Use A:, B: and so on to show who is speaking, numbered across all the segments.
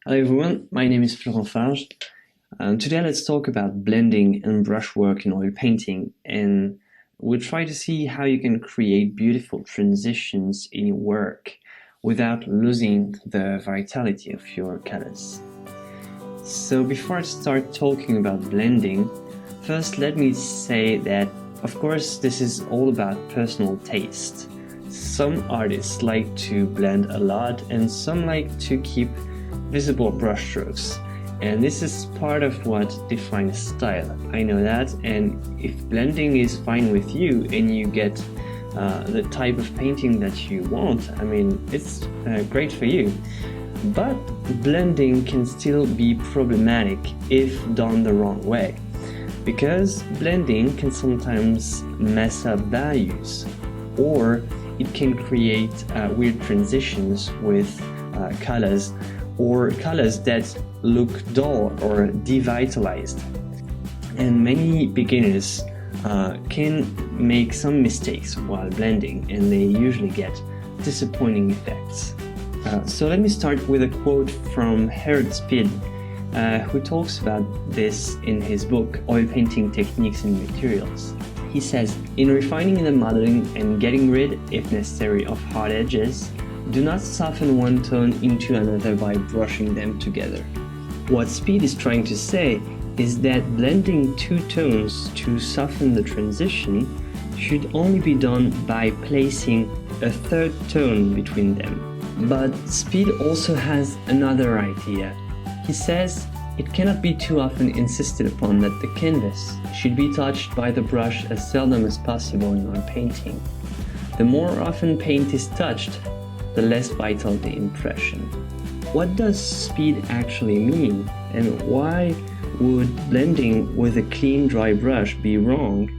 A: Hello everyone, my name is Florent Farge. Today let's talk about blending and brushwork in oil painting, and we'll try to see how you can create beautiful transitions in your work without losing the vitality of your colors. So before I start talking about blending, first let me say that of course this is all about personal taste. Some artists like to blend a lot and some like to keep visible brushstrokes, and this is part of what defines style. I know that, and if blending is fine with you and you get the type of painting that you want, I mean, it's great for you. But blending can still be problematic if done the wrong way, because blending can sometimes mess up values, or it can create weird transitions with colors, or colors that look dull or devitalized. And many beginners can make some mistakes while blending, and they usually get disappointing effects. So let me start with a quote from Harold Speed, who talks about this in his book, Oil Painting Techniques and Materials. He says, "In refining the modeling and getting rid, if necessary, of hard edges, do not soften one tone into another by brushing them together." What Speed is trying to say is that blending two tones to soften the transition should only be done by placing a third tone between them. But Speed also has another idea. He says it cannot be too often insisted upon that the canvas should be touched by the brush as seldom as possible in oil painting. The more often paint is touched, the less vital the impression. What does Speed actually mean, and why would blending with a clean, dry brush be wrong?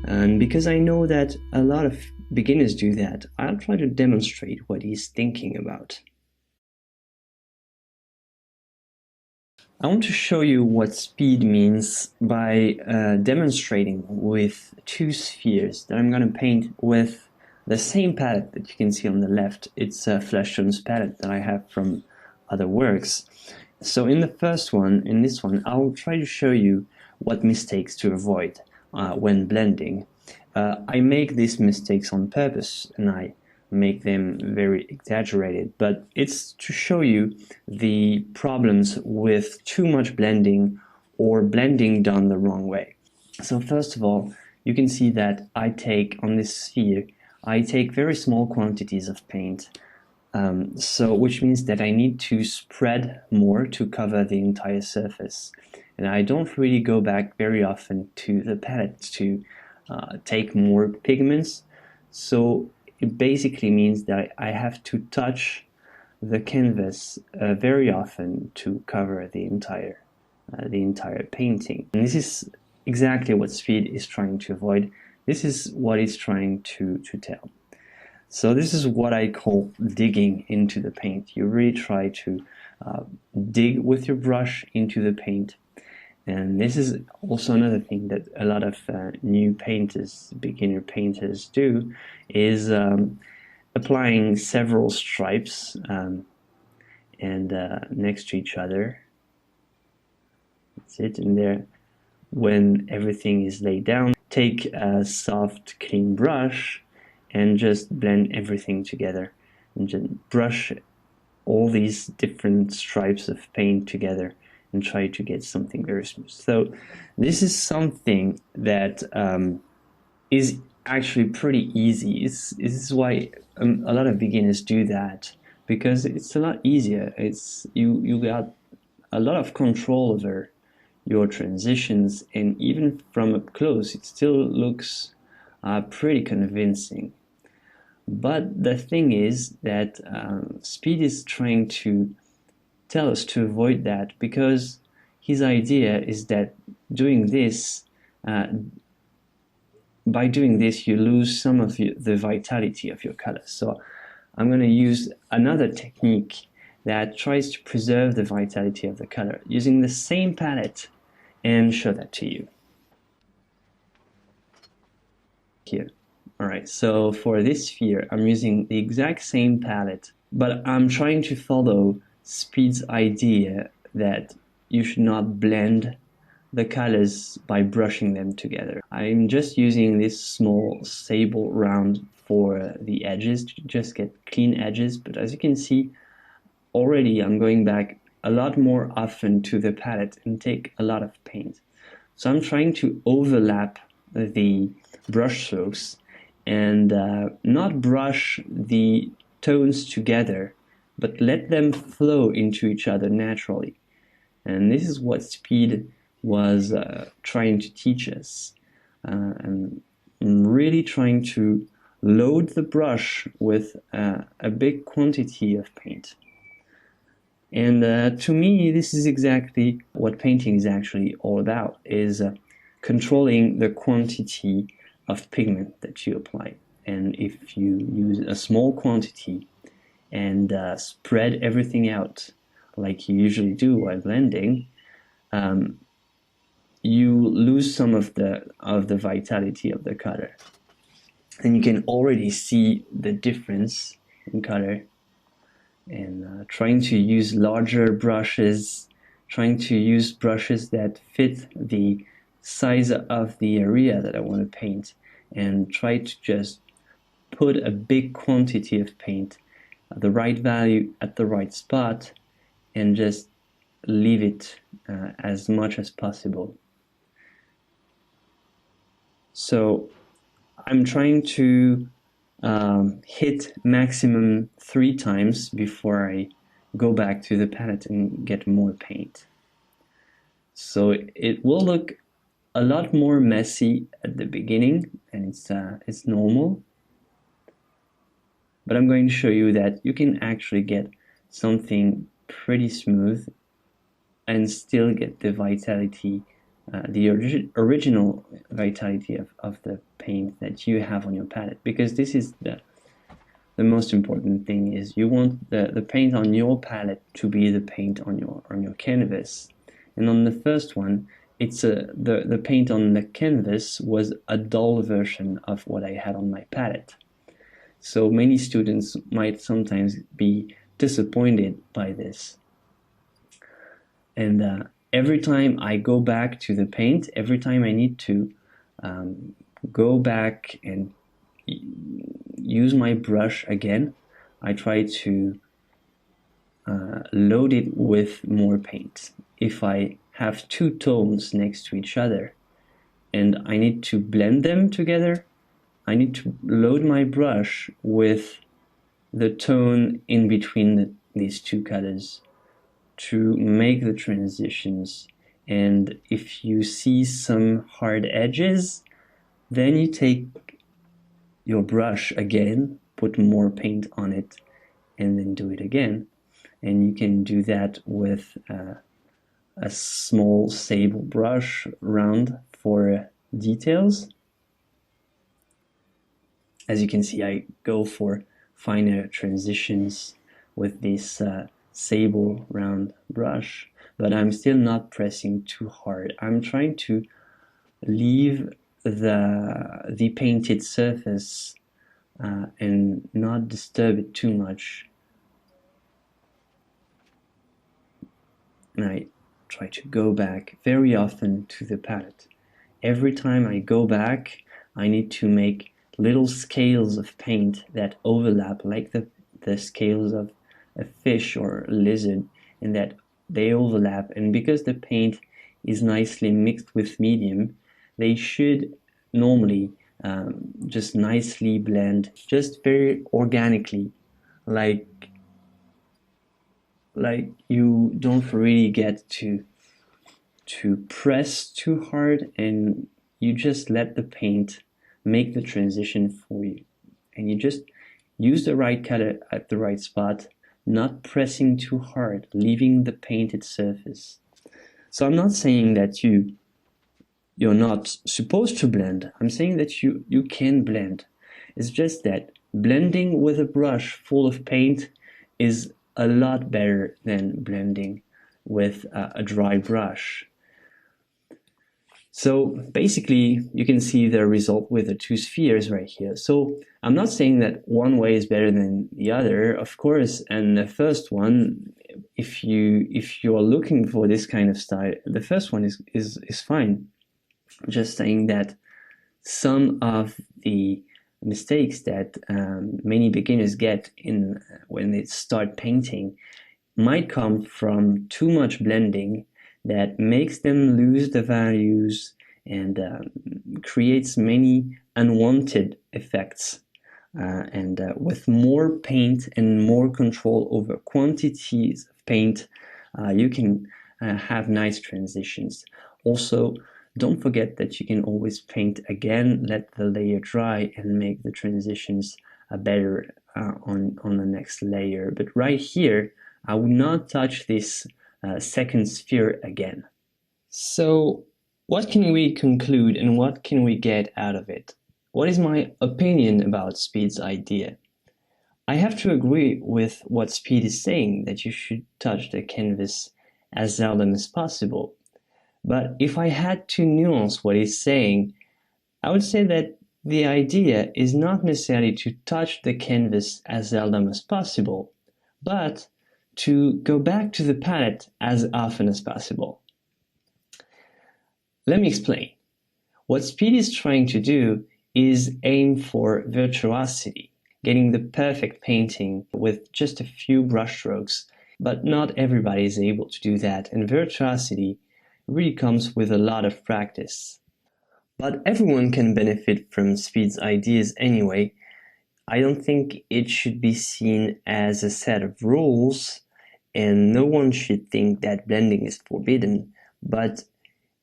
A: And because I know that a lot of beginners do that, I'll try to demonstrate what he's thinking about. I want to show you what Speed means by demonstrating with two spheres that I'm going to paint with the same palette that you can see on the left. It's a flesh tones palette that I have from other works. So in the first one, in this one, I'll try to show you what mistakes to avoid when blending. I make these mistakes on purpose, and I make them very exaggerated, but it's to show you the problems with too much blending or blending done the wrong way. So first of all, you can see that I take on this sphere, I take very small quantities of paint, which means that I need to spread more to cover the entire surface. And I don't really go back very often to the palette to take more pigments. So it basically means that I have to touch the canvas very often to cover the entire painting. And this is exactly what Speed is trying to avoid. This is what he's trying to tell. So this is what I call digging into the paint. You really try to dig with your brush into the paint. And this is also another thing that a lot of new painters, beginner painters do, is applying several stripes next to each other. That's it. And there, when everything is laid down, take a soft, clean brush and just blend everything together, and just brush all these different stripes of paint together and try to get something very smooth. So this is something that is actually pretty easy. This is why a lot of beginners do that, because it's a lot easier. You got a lot of control over your transitions, and even from up close it still looks pretty convincing. But the thing is that Speed is trying to tell us to avoid that, because his idea is that by doing this you lose some of the vitality of your colors. So I'm going to use another technique that tries to preserve the vitality of the color using the same palette, and show that to you here. Alright, so for this sphere I'm using the exact same palette, but I'm trying to follow Speed's idea that you should not blend the colors by brushing them together. I'm just using this small sable round for the edges to just get clean edges, but as you can see already I'm going back a lot more often to the palette and take a lot of paint. So I'm trying to overlap the brush strokes and not brush the tones together, but let them flow into each other naturally. And this is what Speed was trying to teach us. And I'm really trying to load the brush with a big quantity of paint. And to me, this is exactly what painting is actually all about, is controlling the quantity of pigment that you apply. And if you use a small quantity and spread everything out like you usually do while blending, you lose some of the vitality of the color. And you can already see the difference in color. And trying to use larger brushes, trying to use brushes that fit the size of the area that I want to paint, and try to just put a big quantity of paint at the right value at the right spot and just leave it as much as possible. So I'm trying to hit maximum 3 times before I go back to the palette and get more paint. So it will look a lot more messy at the beginning, and it's normal. But I'm going to show you that you can actually get something pretty smooth and still get the vitality, the original vitality of the paint that you have on your palette, because this is the most important thing. Is you want the paint on your palette to be the paint on your canvas. And on the first one, it's the paint on the canvas was a dull version of what I had on my palette. So many students might sometimes be disappointed by this. And every time I go back to the paint, every time I need to go back and use my brush again, I try to load it with more paint. If I have 2 tones next to each other and I need to blend them together, I need to load my brush with the tone in between these 2 colors to make the transitions. And if you see some hard edges, then you take your brush again, put more paint on it, and then do it again. And you can do that with a small sable brush round for details. As you can see, I go for finer transitions with this sable round brush, but I'm still not pressing too hard. I'm trying to leave the painted surface and not disturb it too much. And I try to go back very often to the palette. Every time I go back, I need to make little scales of paint that overlap, like the scales of a fish or a lizard, and that they overlap. And because the paint is nicely mixed with medium, they should normally just nicely blend, just very organically, like you don't really get to press too hard, and you just let the paint make the transition for you, and you just use the right color at the right spot, not pressing too hard, leaving the painted surface. So I'm not saying that you're not supposed to blend. I'm saying that you can blend. It's just that blending with a brush full of paint is a lot better than blending with a dry brush. So basically, you can see the result with the 2 spheres right here. So I'm not saying that one way is better than the other, of course, and the first one if you are looking for this kind of style, the first one is fine. Just saying that some of the mistakes that many beginners get in when they start painting might come from too much blending that makes them lose the values and creates many unwanted effects. And with more paint and more control over quantities of paint, you can have nice transitions. Also, don't forget that you can always paint again, let the layer dry, and make the transitions better on the next layer. But right here, I would not touch this second sphere again. So what can we conclude and what can we get out of it? What is my opinion about Speed's idea? I have to agree with what Speed is saying, that you should touch the canvas as seldom as possible. But if I had to nuance what he's saying, I would say that the idea is not necessarily to touch the canvas as seldom as possible, but to go back to the palette as often as possible. Let me explain. What Speed is trying to do is aim for virtuosity, getting the perfect painting with just a few brushstrokes, but not everybody is able to do that, and virtuosity really comes with a lot of practice. But everyone can benefit from Speed's ideas anyway. I don't think it should be seen as a set of rules, and no one should think that blending is forbidden, but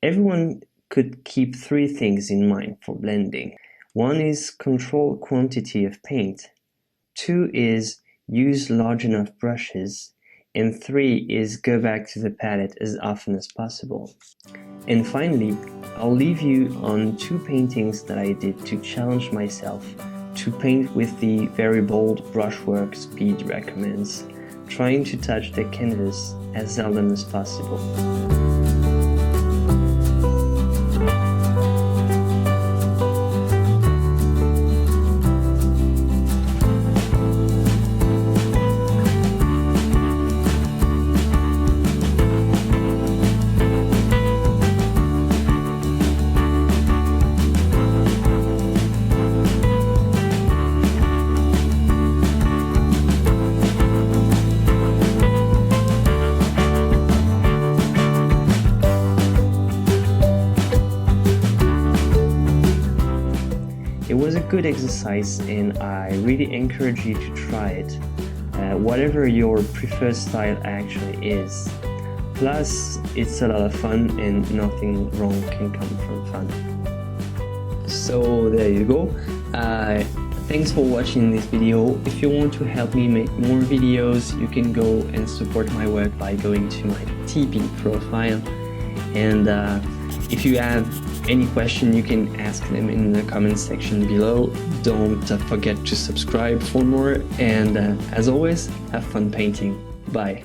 A: everyone could keep three things in mind for blending. One is control quantity of paint, two is use large enough brushes, and three is go back to the palette as often as possible. And finally, I'll leave you on two paintings that I did to challenge myself to paint with the very bold brushwork Speed recommends, trying to touch the canvas as seldom as possible. It was a good exercise and I really encourage you to try it, whatever your preferred style actually is. Plus, it's a lot of fun and nothing wrong can come from fun. So there you go. Thanks for watching this video. If you want to help me make more videos, you can go and support my work by going to my TP profile. And if you have any question, you can ask them in the comment section below. Don't forget to subscribe for more, and as always, have fun painting. Bye.